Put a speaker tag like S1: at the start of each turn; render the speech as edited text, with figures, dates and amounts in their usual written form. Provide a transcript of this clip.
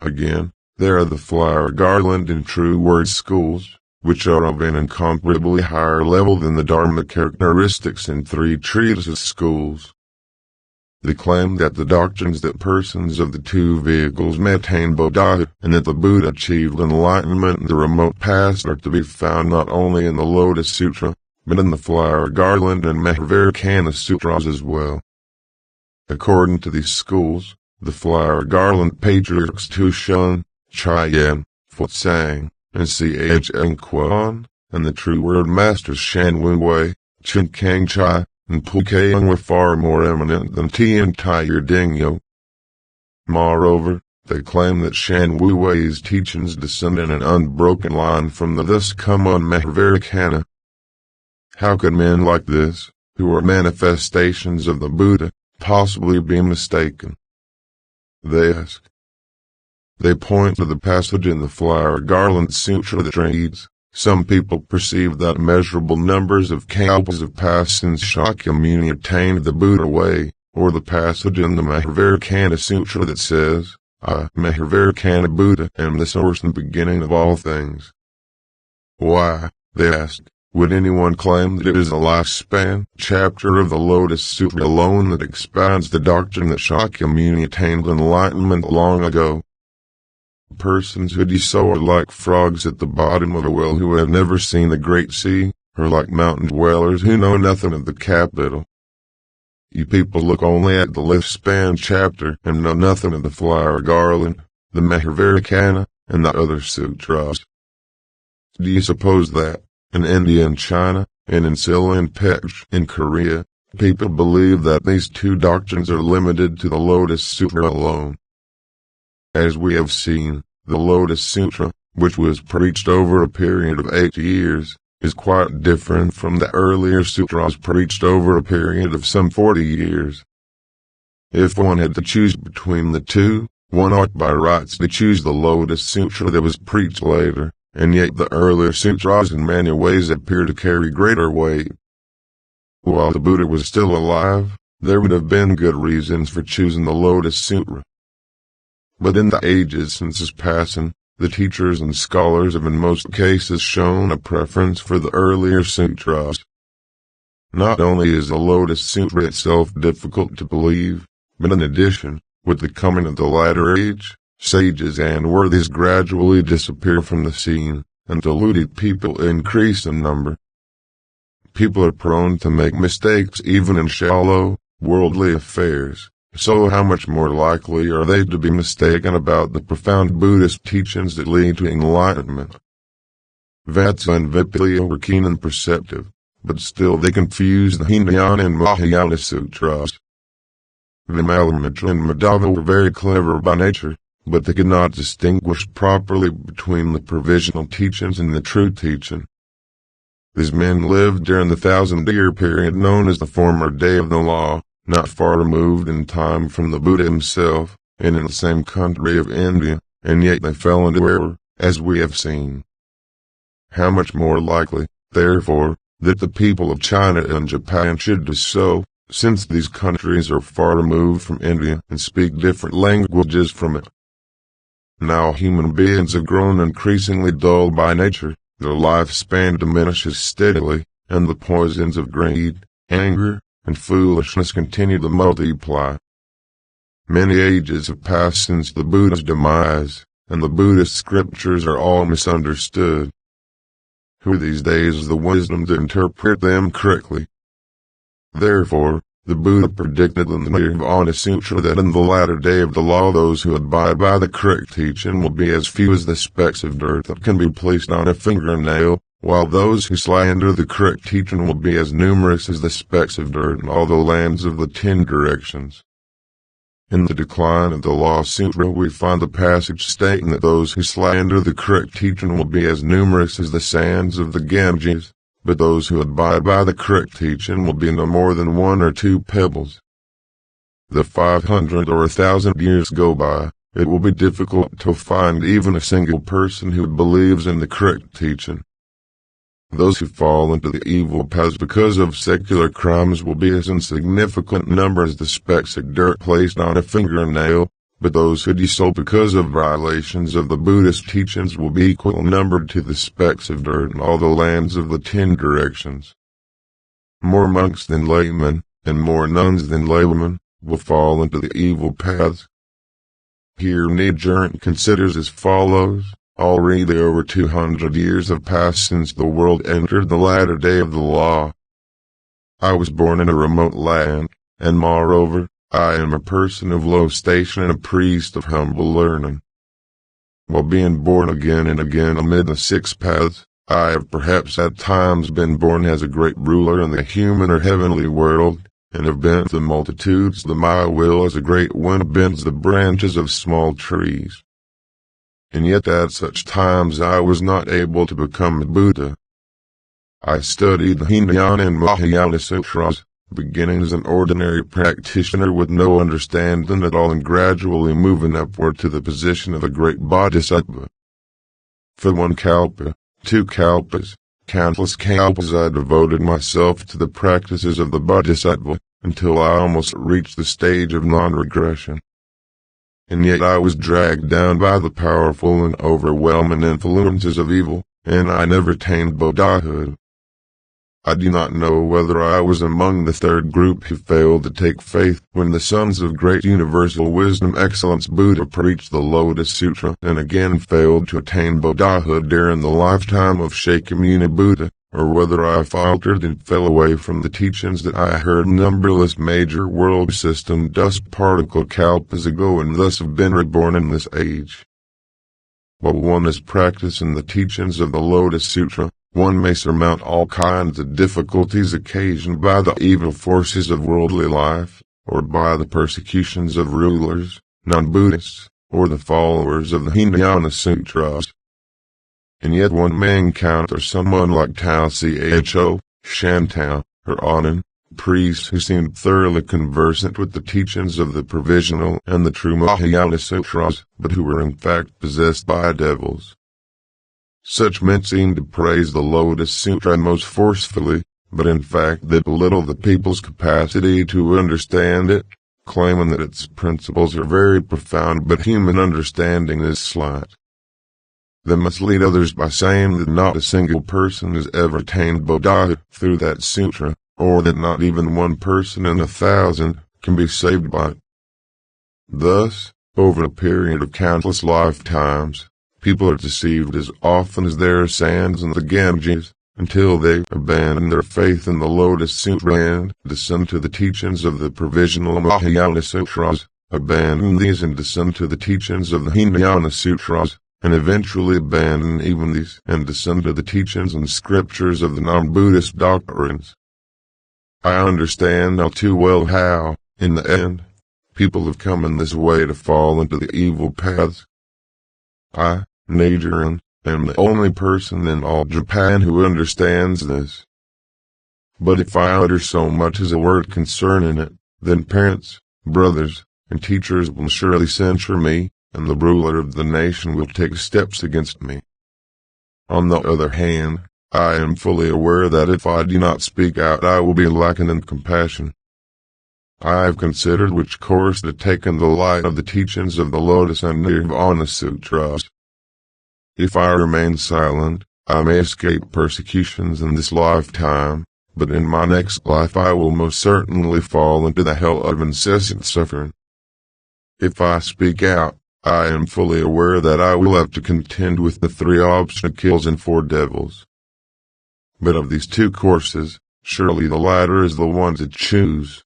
S1: Again, there are the flower garland and true word schools, which are of an incomparably higher level than the Dharma characteristics and three treatises schools. They claim that the doctrines that persons of the two vehicles may attain Bodhi, and that the Buddha achieved enlightenment in the remote past are to be found not only in the Lotus Sutra, but in the Flower Garland and Mahavajrayana Sutras as well. According to these schools, the Flower Garland patriarchs Tushun, Chayan, Futsang, and Chn Quan, and the true word masters Shan Wu Wei, Chen Kang Chai, and Pukayang were far more eminent than Tian Taiyer Dingyo. Moreover, they claim that Shan Wu Wei's teachings descend in an unbroken line from the thus come on Mahavajrayana. How could men like this, who are manifestations of the Buddha, possibly be mistaken? They ask. They point to the passage in the Flower Garland Sutra that reads, "Some people perceive that measurable numbers of kalpas have passed since Shakyamuni attained the Buddha way," or the passage in the Mahavajrayana Sutra that says, "I, Mahavajrayana Buddha, am the source and beginning of all things." Why, they ask, would anyone claim that it is the lifespan chapter of the Lotus Sutra alone that expounds the doctrine that Shakyamuni attained enlightenment long ago? Persons who do so are like frogs at the bottom of a well who have never seen the great sea, or like mountain dwellers who know nothing of the capital. You people look only at the lifespan chapter and know nothing of the Flower Garland, the Mahavajrayana, and the other sutras. Do you suppose that, in India and China, and in Silla and Pech in Korea, people believe that these two doctrines are limited to the Lotus Sutra alone? As we have seen, the Lotus Sutra, which was preached over a period of 8 years, is quite different from the earlier sutras preached over a period of some 40 years. If one had to choose between the two, one ought by rights to choose the Lotus Sutra that was preached later, and yet the earlier sutras in many ways appear to carry greater weight. While the Buddha was still alive, there would have been good reasons for choosing the Lotus Sutra. But in the ages since his passing, the teachers and scholars have in most cases shown a preference for the earlier sutras. Not only is the Lotus Sutra itself difficult to believe, but in addition, with the coming of the latter age, sages and worthies gradually disappear from the scene, and deluded people increase in number. People are prone to make mistakes even in shallow, worldly affairs. So how much more likely are they to be mistaken about the profound Buddhist teachings that lead to enlightenment? Vatsa and Vipulya were keen and perceptive, but still they confused the Hinayana and Mahayana sutras. Vimalamitra and Madhava were very clever by nature, but they could not distinguish properly between the provisional teachings and the true teaching. These men lived during the 1,000-year period known as the former day of the law, not far removed in time from the Buddha himself, and in the same country of India, and yet they fell into error, as we have seen. How much more likely, therefore, that the people of China and Japan should do so, since these countries are far removed from India and speak different languages from it. Now human beings have grown increasingly dull by nature, their lifespan diminishes steadily, and the poisons of greed, anger, and foolishness continue to multiply. Many ages have passed since the Buddha's demise, and the Buddhist scriptures are all misunderstood. Who these days has the wisdom to interpret them correctly? Therefore, the Buddha predicted in the Nirvana Sutra that in the latter day of the law those who abide by the correct teaching will be as few as the specks of dirt that can be placed on a fingernail, while those who slander the correct teaching will be as numerous as the specks of dirt in all the lands of the 10 directions. In the Decline of the Law Sutra we find the passage stating that those who slander the correct teaching will be as numerous as the sands of the Ganges, but those who abide by the correct teaching will be no more than 1 or 2 pebbles. The 500 or 1,000 years go by, it will be difficult to find even a single person who believes in the correct teaching. Those who fall into the evil paths because of secular crimes will be as insignificant number as the specks of dirt placed on a fingernail, but those who do so because of violations of the Buddhist teachings will be equal numbered to the specks of dirt in all the lands of the 10 directions. More monks than laymen, and more nuns than laywomen, will fall into the evil paths. Here Nichiren considers as follows: already over 200 years have passed since the world entered the latter day of the law. I was born in a remote land, and moreover, I am a person of low station and a priest of humble learning. While being born again and again amid the 6 paths, I have perhaps at times been born as a great ruler in the human or heavenly world, and have bent the multitudes the my will as a great wind bends the branches of small trees. And yet at such times I was not able to become a Buddha. I studied the Hinayana and Mahayana sutras, beginning as an ordinary practitioner with no understanding at all and gradually moving upward to the position of a great bodhisattva. For 1 kalpa, 2 kalpas, countless kalpas I devoted myself to the practices of the bodhisattva, until I almost reached the stage of non-regression. And yet I was dragged down by the powerful and overwhelming influences of evil, and I never attained Buddhahood. I do not know whether I was among the 3rd group who failed to take faith when the sons of great universal wisdom excellence Buddha preached the Lotus Sutra and again failed to attain Buddhahood during the lifetime of Shakyamuni Buddha, or whether I faltered and fell away from the teachings that I heard numberless major world system dust particle kalpas ago and thus have been reborn in this age. While one is practicing the teachings of the Lotus Sutra, one may surmount all kinds of difficulties occasioned by the evil forces of worldly life, or by the persecutions of rulers, non-Buddhists, or the followers of the Hinayana Sutras. And yet one may encounter someone like Tao Cho, Shantao, or Anan, priests who seemed thoroughly conversant with the teachings of the provisional and the true Mahayana Sutras, but who were in fact possessed by devils. Such men seem to praise the Lotus Sutra most forcefully, but in fact they belittle the people's capacity to understand it, claiming that its principles are very profound but human understanding is slight. They mislead others by saying that not a single person has ever attained Buddhahood through that sutra, or that not even 1 person in 1,000 can be saved by it. Thus, over a period of countless lifetimes, people are deceived as often as there are sands in the Ganges, until they abandon their faith in the Lotus Sutra and descend to the teachings of the provisional Mahayana Sutras, abandon these and descend to the teachings of the Hinayana Sutras, and eventually abandon even these and descend to the teachings and scriptures of the non-Buddhist doctrines. I understand now too well how, in the end, people have come in this way to fall into the evil paths. I, Nichiren, am the only person in all Japan who understands this. But if I utter so much as a word concerning it, then parents, brothers, and teachers will surely censure me, and the ruler of the nation will take steps against me. On the other hand, I am fully aware that if I do not speak out I will be lacking in compassion. I have considered which course to take in the light of the teachings of the Lotus and Nirvana Sutras. If I remain silent, I may escape persecutions in this lifetime, but in my next life I will most certainly fall into the hell of incessant suffering. If I speak out, I am fully aware that I will have to contend with the 3 obstacles and 4 devils. But of these 2 courses, surely the latter is the one to choose.